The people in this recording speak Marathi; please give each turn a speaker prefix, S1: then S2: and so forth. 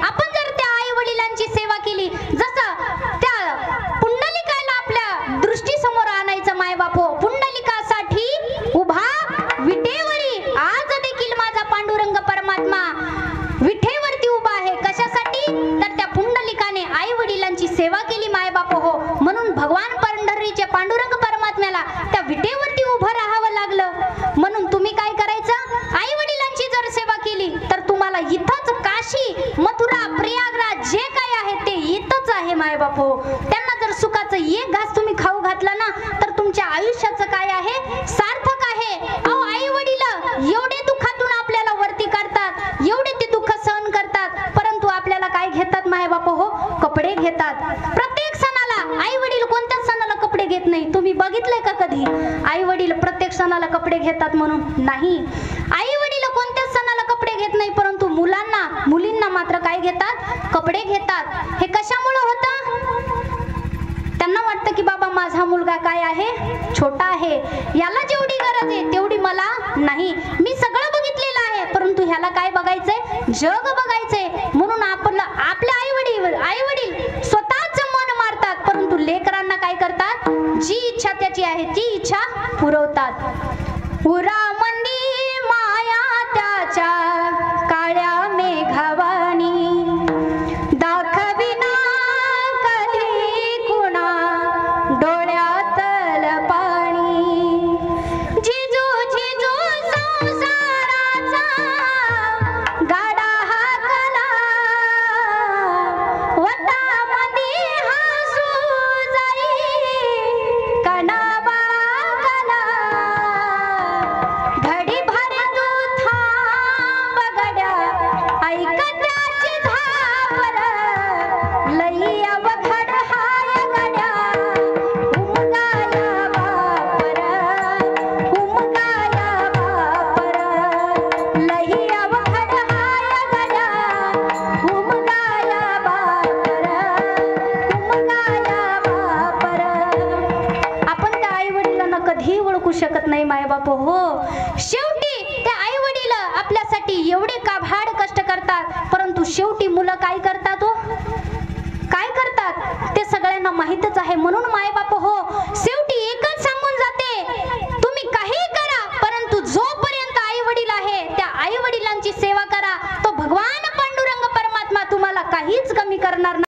S1: आपण जर त्या आई वडिलांची सेवा केली, जसं त्या पुंडलिकाला आपल्या दृष्टी समोर आणायचं माय बापो, पुंडलिकासाठी उभा विटेवरी आज देखील माझा पांडुरंग परमात्मा विठेवरती उभा आहे. कशासाठी? तर त्या पुंडलिकाने आई वडिलांची सेवा केली माय बाप हो, म्हणून भगवान पंढरीचे पांडुरंग परमात्म्याला त्या विटेवरती उभं राहावं लागलं. म्हणून तुम्ही काय करायचं? आई वडिलांची जर सेवा केली तर तुम्हाला इथंच काशी, मथुरा, प्रयागराज जे काय आहे ते इथंच आहे माय बाप हो. त्यांना जर सुखाचं एक घास तुम्ही खाऊ घातला ना तर तुमच्या आयुष्याचं काय आहे? सार्थक आहे. अहो आई वडील एवढे दुःखातून आपल्याला वरती काढतात, एवढे ते दुःख सहन करतात, परंतु आपल्याला काय घेतात माय बाप हो? कपडे घेतात. प्रत्येक सणाला आई वडील कोणत्याच सणाला कपडे घेत नाही. तुम्ही बघितलंय का कधी आई वडील प्रत्येक सणाला कपडे घेतात म्हणून? नाही. आई वडील कोणत्याच सणाला कपडे घेत नाही, परंतु मुलांना मुलींना मात्र काय घेतात? कपडे घेतात. हे कशामुळे होतं? त्यांना वाटतं की बाबा माझा मुलगा काय आहे? छोटा आहे, याला जेवढी गरज आहे तेवढी मला नाही. मी सगळं बघितलेलं आहे, परंतु ह्याला काय बघायचंय? जग बघायचंय. म्हणून आपल्या आई वडील स्वतःच मन मारतात, परंतु लेकरांना काय करतात? जी इच्छा त्याची आहे ती इच्छा पुरवतात. उरा मंदी माया त्याच्या काळ्या मेघावानी, दाखविना कधी कुणा डोळ्यातल पाणी. जिजू जिजू संसाराचा गाडा हाकला, वतामधी हसू जाई कणावा कला. घडी भर तू थांब गड्या, ऐक त्याची धापर, लई अवघड हाय गड्या, उमगाया बापर, उमगाया बापर, लई अवघड हाय गड्या, उमगाया बापर, उमगाया बापर. आपण त्या आई वडिलांना कधीही ओळखू शकत नाही माय बाप हो. शेवटी त्या आई वडील आपल्यासाठी एवढे काभाड कष्ट करतात, परंतु शेवटी मुलं काय करतात हो? काय करतात ते सगळ्यांना माहितच आहे. म्हणून माय बाप हो शेवटी एकच सांगून जाते, तुम्ही काही करा, परंतु जोपर्यंत आई वडील आहे त्या आई वडिलांची सेवा करा. तो भगवान पांडुरंग परमात्मा तुम्हाला काहीच कमी करणार नाही.